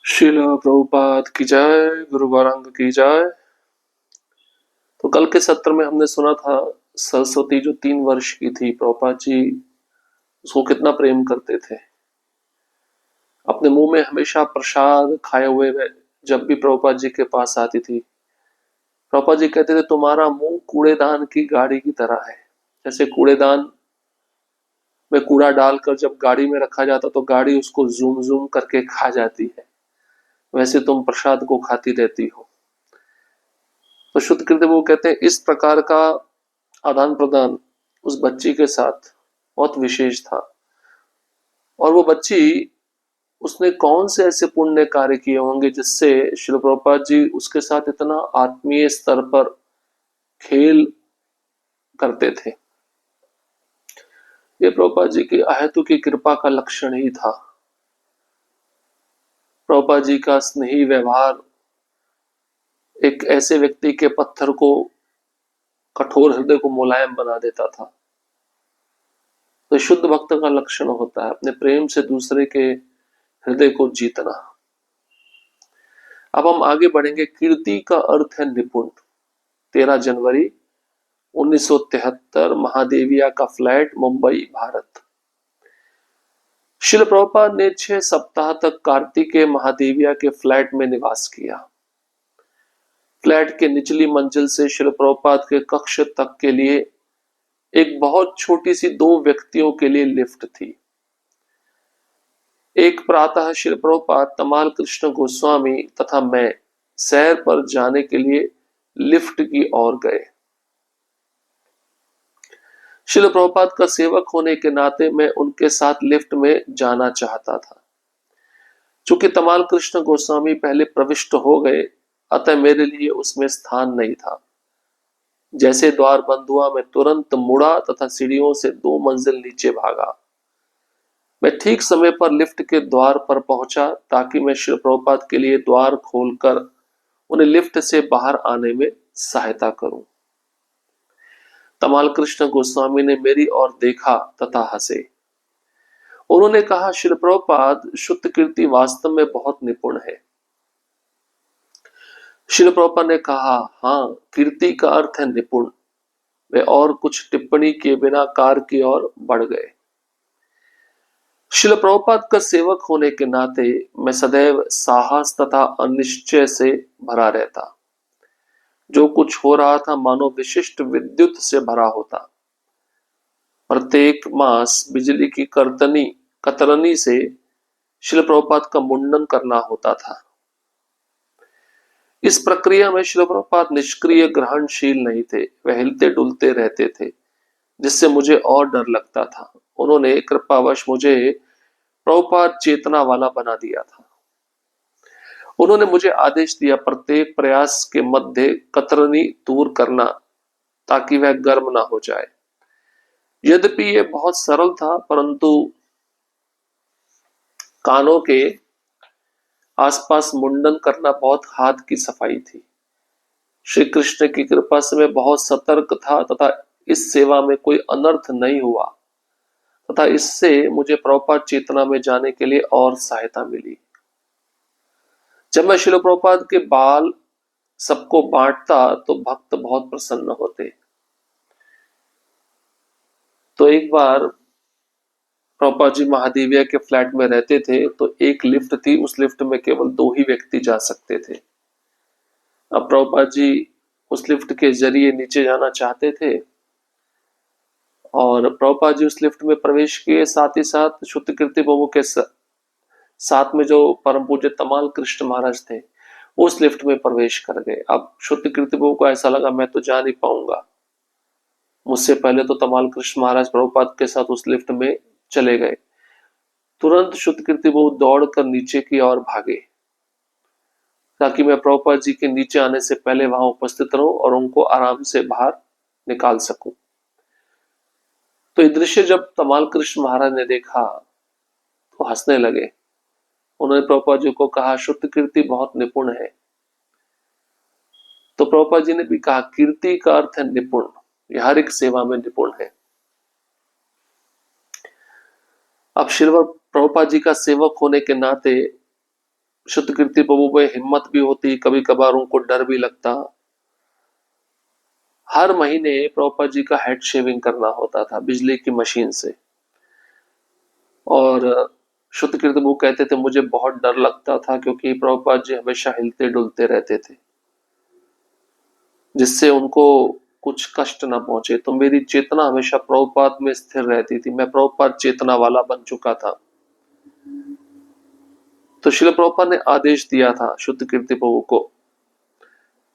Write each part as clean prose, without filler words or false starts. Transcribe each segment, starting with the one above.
शिला प्रभुपाद की जय, गुरु गौरांग की जय। तो कल के सत्र में हमने सुना था सरस्वती जो 3 वर्ष की थी, प्रभुपाद जी उसको कितना प्रेम करते थे। अपने मुंह में हमेशा प्रसाद खाए हुए वह जब भी प्रभुपाद जी के पास आती थी, प्रभुपाद जी कहते थे तुम्हारा मुंह कूड़ेदान की गाड़ी की तरह है। जैसे कूड़ेदान में कूड़ा डालकर जब गाड़ी में रखा जाता तो गाड़ी उसको जूम जूम करके खा जाती है, वैसे तुम प्रसाद को खाती रहती हो। तो शुद्ध कृत्य वो कहते हैं इस प्रकार का आदान प्रदान उस बच्ची के साथ बहुत विशेष था। और वो बच्ची, उसने कौन से ऐसे पुण्य कार्य किए होंगे जिससे श्रील प्रभुपाद जी उसके साथ इतना आत्मीय स्तर पर खेल करते थे। ये प्रभुपाद जी की अहेतु की कृपा का लक्षण ही था। प्रभुपाद जी का स्नेही व्यवहार एक ऐसे व्यक्ति के पत्थर को, कठोर हृदय को मुलायम बना देता था। तो शुद्ध भक्त का लक्षण होता है अपने प्रेम से दूसरे के हृदय को जीतना। अब हम आगे बढ़ेंगे। कीर्ति का अर्थ है निपुण। 13 जनवरी 1973, महादेविया का फ्लैट, मुंबई, भारत। शिल प्रभुपाद ने 6 सप्ताह तक कार्तिकेय महादेविया के फ्लैट में निवास किया। फ्लैट के निचली मंजिल से शिल प्रभुपाद के कक्ष तक के लिए एक बहुत छोटी सी 2 व्यक्तियों के लिए लिफ्ट थी। एक प्रातः श्री प्रभुपाद, तमाल कृष्ण गोस्वामी तथा मैं सैर पर जाने के लिए लिफ्ट की ओर गए। श्रील प्रभुपाद का सेवक होने के नाते मैं उनके साथ लिफ्ट में जाना चाहता था। चूंकि तमाल कृष्ण गोस्वामी पहले प्रविष्ट हो गए, अतः मेरे लिए उसमें स्थान नहीं था। जैसे द्वार बंद हुआ, मैं तुरंत मुड़ा तथा सीढ़ियों से 2 मंजिल नीचे भागा। मैं ठीक समय पर लिफ्ट के द्वार पर पहुंचा ताकि मैं श्री प्रभुपाद के लिए द्वार खोलकर उन्हें लिफ्ट से बाहर आने में सहायता करूं। तमाल कृष्ण गोस्वामी ने मेरी ओर देखा तथा हंसे। उन्होंने कहा, श्री प्रभुपाद, शुद्ध कीर्ति वास्तव में बहुत निपुण है। श्री प्रभुपाद ने कहा, हाँ, कीर्ति का अर्थ है निपुण। वे और कुछ टिप्पणी किए बिना कार की ओर बढ़ गए। श्रील प्रभुपाद का सेवक होने के नाते मैं सदैव साहस तथा अनिश्चय से भरा रहता। जो कुछ हो रहा था मानो विशिष्ट विद्युत से भरा होता। प्रत्येक मास बिजली की कतरनी से श्रील प्रभुपाद का मुंडन करना होता था। इस प्रक्रिया में श्रील प्रभुपाद निष्क्रिय ग्रहणशील नहीं थे, वह हिलते डुलते रहते थे, जिससे मुझे और डर लगता था। उन्होंने कृपावश मुझे प्रभुपाद चेतना वाला बना दिया था। उन्होंने मुझे आदेश दिया प्रत्येक प्रयास के मध्य कतरनी दूर करना ताकि वह गर्म ना हो जाए। यद्यपि यह बहुत सरल था, परंतु कानों के आसपास मुंडन करना बहुत हाथ की सफाई थी। श्री कृष्ण की कृपा से मैं बहुत सतर्क था तथा इस सेवा में कोई अनर्थ नहीं हुआ तथा इससे मुझे प्रभुपाद चेतना में जाने के लिए और सहायता मिली। जब मैं श्रील प्रभुपाद के बाल सबको बांटता तो भक्त बहुत प्रसन्न होते। तो एक बार प्रभुपाद जी महादेविया के फ्लैट में रहते थे, तो एक लिफ्ट थी, उस लिफ्ट में केवल 2 ही व्यक्ति जा सकते थे। अब प्रभुपाद जी उस लिफ्ट के जरिए नीचे जाना चाहते थे और प्रभुपाद जी उस लिफ्ट में प्रवेश किए। साथ ही साथ शुद्ध कीर्ति प्रभु के साथ में जो परम पूज्य तमाल कृष्ण महाराज थे, वो उस लिफ्ट में प्रवेश कर गए। अब शुद्ध कीर्ति प्रभु को ऐसा लगा मैं तो जा नहीं पाऊंगा। मुझसे पहले तो तमाल कृष्ण महाराज प्रभुपाद के साथ उस लिफ्ट में चले गए। तुरंत शुद्ध कीर्ति प्रभु दौड़कर नीचे की ओर भागे ताकि मैं प्रभुपाद जी के नीचे आने से पहले वहां उपस्थित रहूं और उनको आराम से बाहर निकाल सकूं। तो ये दृश्य जब तमाल कृष्ण महाराज ने देखा तो हंसने लगे। उन्होंने प्रभुपाद जी को कहा, शुद्ध कीर्ति बहुत निपुण है। तो प्रभुपाद जी ने भी कहा, कीर्ति का अर्थ है निपुण, यह हर एक सेवा में निपुण है। अब श्रील प्रभुपाद जी का सेवक होने के नाते शुद्ध कीर्ति प्रभु में हिम्मत भी होती, कभी कभार उनको डर भी लगता। हर महीने प्रभुपाद जी का हेड शेविंग करना होता था बिजली की मशीन से। और शुद्ध कीर्ति प्रभु कहते थे मुझे बहुत डर लगता था, क्योंकि प्रभुपाद जी हमेशा हिलते डुलते रहते थे, जिससे उनको कुछ कष्ट ना पहुंचे। तो मेरी चेतना हमेशा प्रभुपाद में स्थिर रहती थी, मैं प्रभुपाद चेतना वाला बन चुका था। तो श्रील प्रभुपाद ने आदेश दिया था शुद्ध कीर्ति प्रभु को,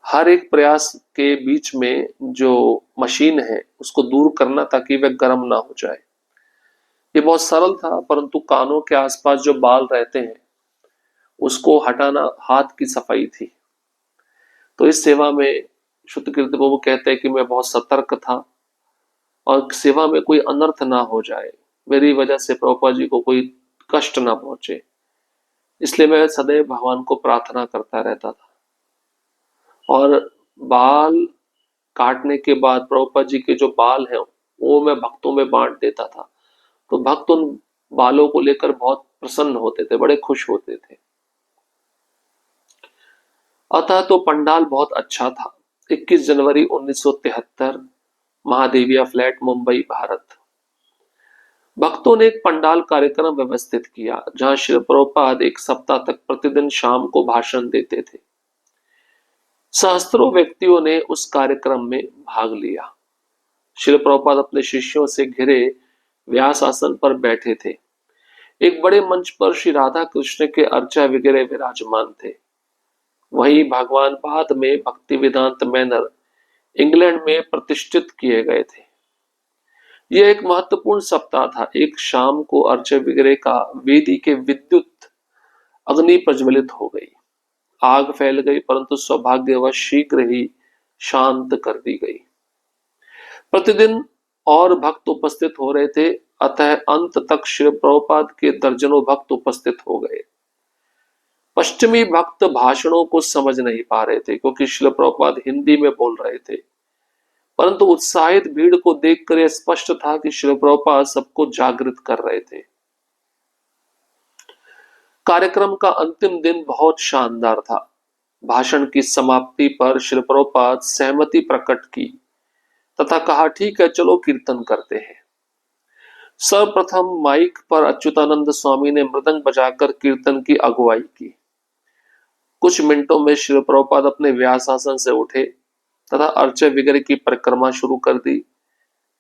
हर एक प्रयास के बीच में जो मशीन है उसको दूर करना, ताकि वह गर्म ना हो जाए। ये बहुत सरल था, परंतु कानों के आसपास जो बाल रहते हैं उसको हटाना हाथ की सफाई थी। तो इस सेवा में शुद्ध कीर्ति प्रभु कहते हैं कि मैं बहुत सतर्क था, और सेवा में कोई अनर्थ ना हो जाए, मेरी वजह से प्रभुपाद जी को कोई कष्ट ना पहुंचे, इसलिए मैं सदैव भगवान को प्रार्थना करता रहता था। और बाल काटने के बाद प्रभुपाद जी के जो बाल हैं वो मैं भक्तों में बांट देता था। तो भक्त उन बालों को लेकर बहुत प्रसन्न होते थे, बड़े खुश होते थे। अतः तो पंडाल बहुत अच्छा था। 21 जनवरी 1973, महादेविया फ्लैट, मुंबई, भारत। भक्तों ने एक पंडाल कार्यक्रम व्यवस्थित किया, जहां श्री प्रभुपाद एक सप्ताह तक प्रतिदिन शाम को भाषण देते थे। सहस्त्रों व्यक्तियों ने उस कार्यक्रम में भाग लिया। श्री प्रभुपाद अपने शिष्यों से घिरे व्यास आसन पर बैठे थे। एक बड़े मंच पर श्री राधा कृष्ण के अर्चा वगैरह विराजमान थे। वहीं भगवान बाद में भक्ति वेदांत मैनर इंग्लैंड में प्रतिष्ठित किए गए थे। यह एक महत्वपूर्ण सप्ताह था। एक शाम को अर्चा वगैरह का वेदी के विद्युत अग्नि प्रज्वलित हो गई। आग फैल गई, परंतु सौभाग्यवश शीघ्र ही शांत कर दी गई। प्रतिदिन और भक्त उपस्थित हो रहे थे, अतः अंत तक श्री प्रभुपाद के दर्जनों भक्त उपस्थित हो गए। पश्चिमी भक्त भाषणों को समझ नहीं पा रहे थे, क्योंकि श्री प्रभुपाद हिंदी में बोल रहे थे, परंतु उत्साहित भीड़ को देखकर यह स्पष्ट था कि श्री प्रभुपाद सबको जागृत कर रहे थे। कार्यक्रम का अंतिम दिन बहुत शानदार था। भाषण की समाप्ति पर श्री प्रभुपाद सहमति प्रकट की तथा कहा, ठीक है, चलो कीर्तन करते हैं। सर्वप्रथम माइक पर अच्युतानंद स्वामी ने मृदंग बजाकर कीर्तन की अगुवाई की। कुछ मिनटों में श्री प्रभुपाद अपने व्यासासन से उठे तथा अर्चा वगैरह की परिक्रमा शुरू कर दी।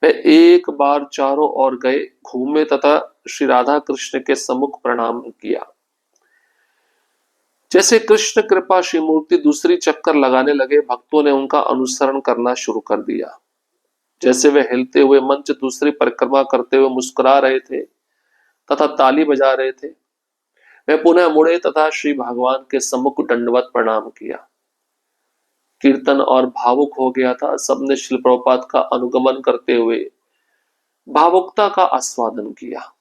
वे एक बार चारों ओर गए, घूमे तथा श्री राधा कृष्ण के सम्मुख प्रणाम किया। जैसे कृष्ण कृपा श्री मूर्ति दूसरी चक्कर लगाने लगे, भक्तों ने उनका अनुसरण करना शुरू कर दिया। जैसे वे हिलते हुए मंच दूसरी परिक्रमा करते हुए मुस्कुरा रहे थे तथा ताली बजा रहे थे, वे पुनः मुड़े तथा श्री भगवान के सम्मुख दंडवत प्रणाम किया। कीर्तन और भावुक हो गया था। सबने श्री प्रभुपाद का अनुगमन करते हुए भावुकता का आस्वादन किया।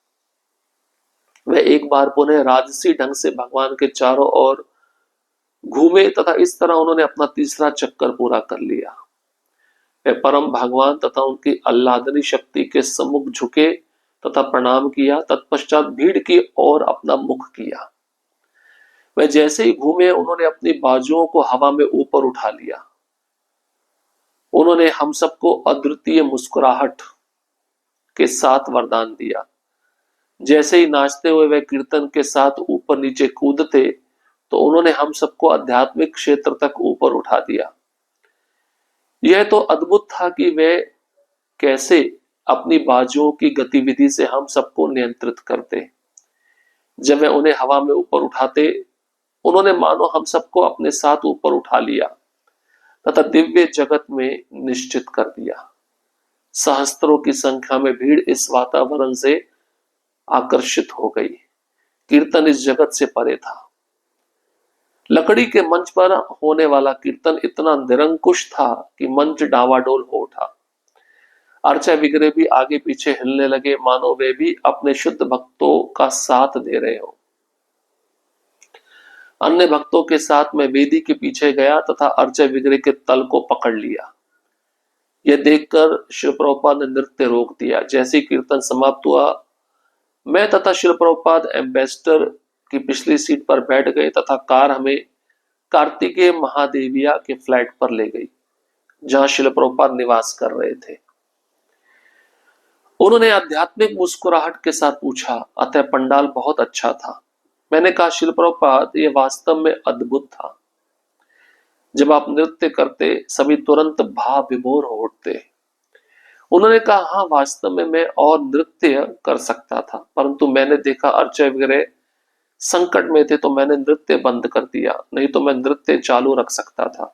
वे एक बार पुनः राजसी ढंग से भगवान के चारों ओर घूमे तथा इस तरह उन्होंने अपना तीसरा चक्कर पूरा कर लिया। वे परम भगवान तथा उनकी आह्लादनी शक्ति के सम्मुख झुके तथा प्रणाम किया। तत्पश्चात भीड़ की ओर अपना मुख किया। वे जैसे ही घूमे, उन्होंने अपनी बाजुओं को हवा में ऊपर उठा लिया। उन्होंने हम सबको अद्वितीय मुस्कुराहट के साथ वरदान दिया। जैसे ही नाचते हुए वे कीर्तन के साथ ऊपर नीचे कूदते, तो उन्होंने हम सबको आध्यात्मिक क्षेत्र तक ऊपर उठा दिया। यह तो अद्भुत था कि वे कैसे अपनी बाजुओं की गतिविधि से हम सबको नियंत्रित करते। जब वे उन्हें हवा में ऊपर उठाते, उन्होंने मानो हम सबको अपने साथ ऊपर उठा लिया तथा दिव्य जगत में निश्चित कर दिया। सहस्त्रों की संख्या में भीड़ इस वातावरण से आकर्षित हो गई। कीर्तन इस जगत से परे था। लकड़ी के मंच पर होने वाला कीर्तन इतना निरंकुश था कि मंच डावाडोल हो उठा। अर्चा विग्रह भी आगे पीछे हिलने लगे, मानो वे भी अपने शुद्ध भक्तों का साथ दे रहे हो। अन्य भक्तों के साथ मैं वेदी के पीछे गया तथा अर्चा विग्रह के तल को पकड़ लिया। यह देखकर श्री प्रभुपाद ने नृत्य रोक दिया। जैसे कीर्तन समाप्त हुआ, मैं तथा श्री प्रभुपाद एम्बेसडर की पिछली सीट पर बैठ गए तथा कार हमें कार्तिकेय महादेविया के फ्लैट पर ले गई, जहां शिल प्रभुपाद निवास कर रहे थे। उन्होंने आध्यात्मिक मुस्कुराहट के साथ पूछा, अतः पंडाल बहुत अच्छा था। मैंने कहा, शिल प्रभुपाद, ये वास्तव में अद्भुत था। जब आप नृत्य करते सभी तुरंत भाव विभोर हो उठते। उन्होंने कहा, हाँ, वास्तव में मैं और नृत्य कर सकता था, परंतु मैंने देखा अर्चा वगैरह संकट में थे तो मैंने नृत्य बंद कर दिया, नहीं तो मैं नृत्य चालू रख सकता था।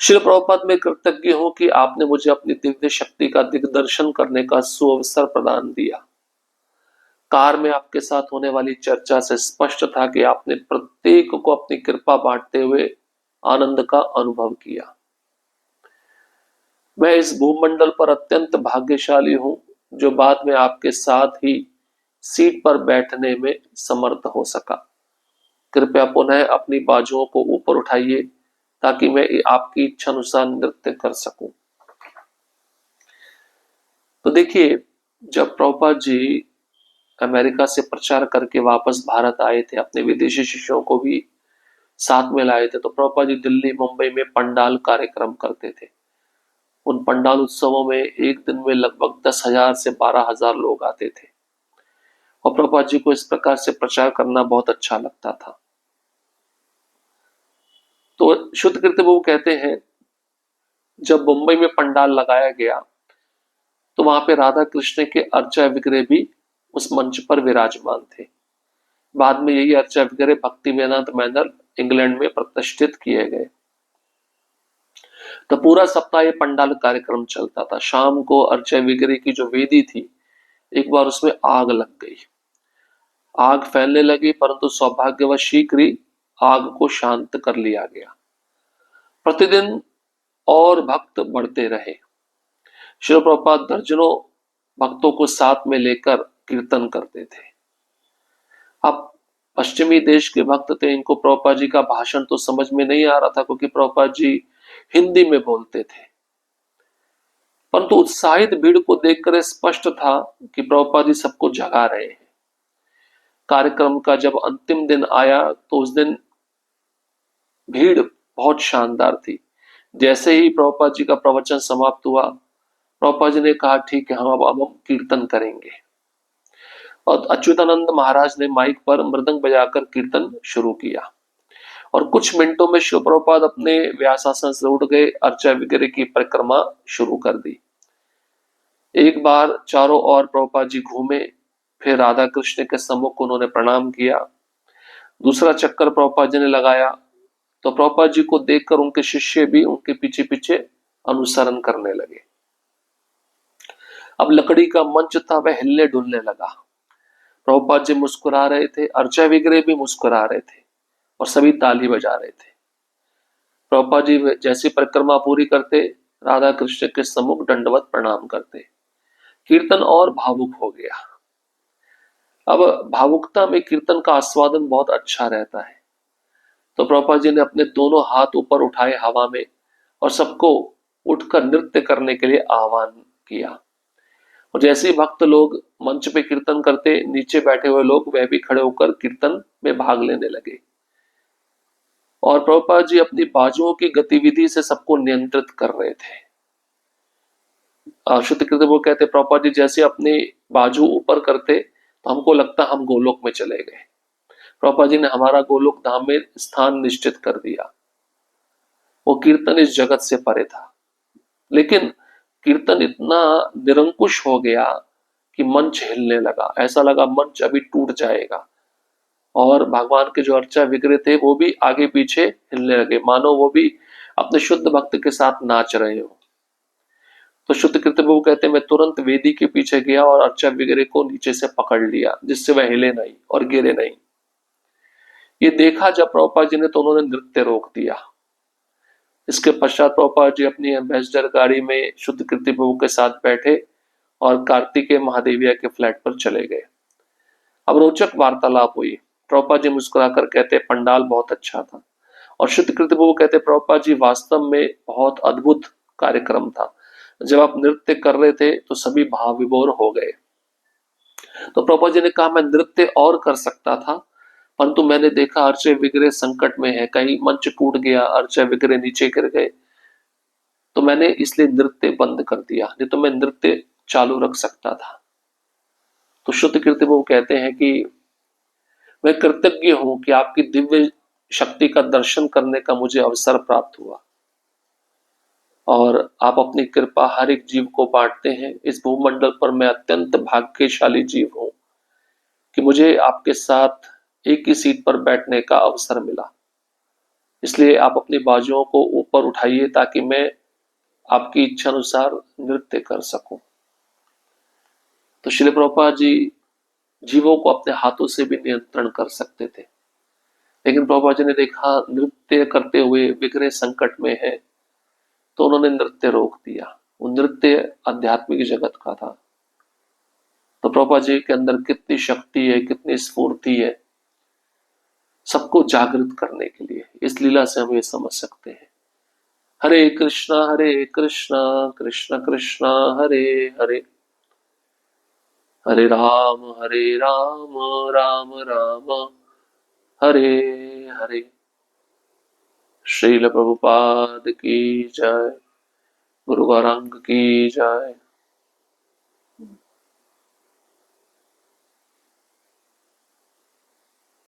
शिल प्रभुपाद में कृतज्ञ हूं कि आपने मुझे अपनी दिव्य शक्ति का दिग्दर्शन करने का सुअवसर प्रदान दिया। कार में आपके साथ होने वाली चर्चा से स्पष्ट था कि आपने प्रत्येक को अपनी कृपा बांटते हुए आनंद का अनुभव किया। मैं इस भूमंडल पर अत्यंत भाग्यशाली हूं जो बाद में आपके साथ ही सीट पर बैठने में समर्थ हो सका। कृपया पुनः अपनी बाजुओं को ऊपर उठाइए ताकि मैं आपकी इच्छा अनुसार नृत्य कर सकूं। तो देखिए, जब प्रभुपाद जी अमेरिका से प्रचार करके वापस भारत आए थे, अपने विदेशी शिष्यों को भी साथ में लाए थे, तो प्रभुपाद जी दिल्ली मुंबई में पंडाल कार्यक्रम करते थे। उन पंडाल उत्सवों में एक दिन में लगभग 10,000 से 12,000 लोग आते थे और प्रभुपाद जी को इस प्रकार से प्रचार करना बहुत अच्छा लगता था। तो शुद्ध कीर्ति प्रभु कहते हैं, जब मुंबई में पंडाल लगाया गया तो वहां पे राधा कृष्ण के अर्चा विग्रह भी उस मंच पर विराजमान थे। बाद में यही अर्चा विग्रह भक्ति वेदांत मैनर इंग्लैंड में प्रतिष्ठित किए गए। तो पूरा सप्ताह ये पंडाल कार्यक्रम चलता था। शाम को अर्चा विग्रह की जो वेदी थी, एक बार उसमें आग लग गई। आग फैलने लगी, परंतु सौभाग्यवश शीघ्र ही आग को शांत कर लिया गया। प्रतिदिन और भक्त बढ़ते रहे। शिल प्रभुपाद दर्जनों भक्तों को साथ में लेकर कीर्तन करते थे। अब पश्चिमी देश के भक्त थे, इनको प्रभुपाद जी का भाषण तो समझ में नहीं आ रहा था क्योंकि प्रभुपाद जी हिंदी में बोलते थे, परंतु उत्साहित भीड़ को देखकर स्पष्ट था कि प्रभुपाद जी सबको जगा रहे हैं। कार्यक्रम का जब अंतिम दिन आया तो उस दिन भीड़ बहुत शानदार थी। जैसे ही प्रभुपाद जी का प्रवचन समाप्त हुआ, प्रभुपाद जी ने कहा, ठीक है, हम अब कीर्तन करेंगे। और अच्युतानंद महाराज ने माइक पर मृदंग बजाकर कीर्तन शुरू किया और कुछ मिनटों में शिव प्रभुपाद अपने व्यासासन से उठ गए, अर्चा विग्रह की परिक्रमा शुरू कर दी। एक बार चारों ओर प्रभुपाद जी घूमे, फिर राधा कृष्ण के सम्मुख उन्होंने प्रणाम किया। दूसरा चक्कर प्रभुपाद जी ने लगाया तो प्रभुपाद जी को देखकर उनके शिष्य भी उनके पीछे पीछे अनुसरण करने लगे। अब लकड़ी का मंच था, वह हिलने डुलने लगा। प्रभुपाद जी मुस्कुरा रहे थे, अर्चा विग्रह भी मुस्कुरा रहे थे और सभी ताली बजा रहे थे। प्रभुपाद जी जैसी परिक्रमा पूरी करते, राधा कृष्ण के सम्मुख दंडवत प्रणाम करते। कीर्तन और भावुक हो गया। अब भावुकता में कीर्तन का आस्वादन बहुत अच्छा रहता है। तो प्रभुपाद जी ने अपने दोनों हाथ ऊपर उठाए हवा में और सबको उठकर नृत्य करने के लिए आह्वान किया। और जैसे ही भक्त लोग मंच पे कीर्तन करते, नीचे बैठे हुए लोग वह भी खड़े होकर कीर्तन में भाग लेने लगे। और प्रभुपाद जी अपनी बाजुओं की गतिविधि से सबको नियंत्रित कर रहे थे। शुद्ध कीर्ति वो कहते, प्रभुपाद जी जैसे अपनी बाजू ऊपर करते तो हमको लगता हम गोलोक में चले गए। प्रभुपाद जी ने हमारा गोलोक धाम में स्थान निश्चित कर दिया। वो कीर्तन इस जगत से परे था, लेकिन कीर्तन इतना निरंकुश हो गया कि मंच हिलने लगा। ऐसा लगा मंच अभी टूट जाएगा और भगवान के जो अर्चा विग्रह थे वो भी आगे पीछे हिलने लगे, मानो वो भी अपने शुद्ध भक्त के साथ नाच रहे हो। तो शुद्ध कीर्ति प्रभु कहते, मैं तुरंत वेदी के पीछे गया और अर्चा विग्रह को नीचे से पकड़ लिया जिससे वह हिले नहीं और गिरे नहीं। ये देखा जब प्रभुपाद जी ने तो उन्होंने नृत्य रोक दिया। इसके पश्चात प्रभुपाद जी अपनी एम्बेसडर गाड़ी में शुद्ध कीर्ति प्रभु के साथ बैठे और कार्तिकेय महादेविया के फ्लैट पर चले गए। अब रोचक वार्तालाप हुई। प्रभुपाद जी मुस्कुराकर कहते, पंडाल बहुत अच्छा था। और शुद्ध कीर्ति प्रभु कहते, प्रभुपाद जी वास्तव में बहुत अद्भुत कार्यक्रम था। जब आप नृत्य कर रहे थे तो सभी भाव विभोर हो गए। तो प्रभुपाद जी ने कहा मैं नृत्य और कर सकता था, परंतु मैंने देखा अर्चे विग्रह संकट में है, कहीं मंच टूट गया, अर्चे विग्रह नीचे गिर गए, तो मैंने इसलिए नृत्य बंद कर दिया, नहीं तो मैं नृत्य चालू रख सकता था। तो शुद्ध कीर्ति वो कहते हैं कि मैं कृतज्ञ हूं कि आपकी दिव्य शक्ति का दर्शन करने का मुझे अवसर प्राप्त हुआ, और आप अपनी कृपा हर एक जीव को बांटते हैं। इस भूमंडल पर मैं अत्यंत भाग्यशाली जीव हूं कि मुझे आपके साथ एक ही सीट पर बैठने का अवसर मिला। इसलिए आप अपनी बाजुओं को ऊपर उठाइए ताकि मैं आपकी इच्छा अनुसार नृत्य कर सकूं। तो श्रील प्रभुपाद जी जीवों को अपने हाथों से भी नियंत्रण कर सकते थे, लेकिन प्रभुपाद जी ने देखा नृत्य करते हुए विग्रह संकट में है, तो उन्होंने नृत्य रोक दिया। वो नृत्य आध्यात्मिक जगत का था। तो प्रभुपाद जी के अंदर कितनी शक्ति है, कितनी स्फूर्ति है सबको जागृत करने के लिए। इस लीला से हम ये समझ सकते हैं। हरे कृष्णा कृष्ण कृष्ण हरे हरे, हरे राम राम राम हरे हरे। श्रील प्रभुपाद की जय, गुरु गौरांग की जय।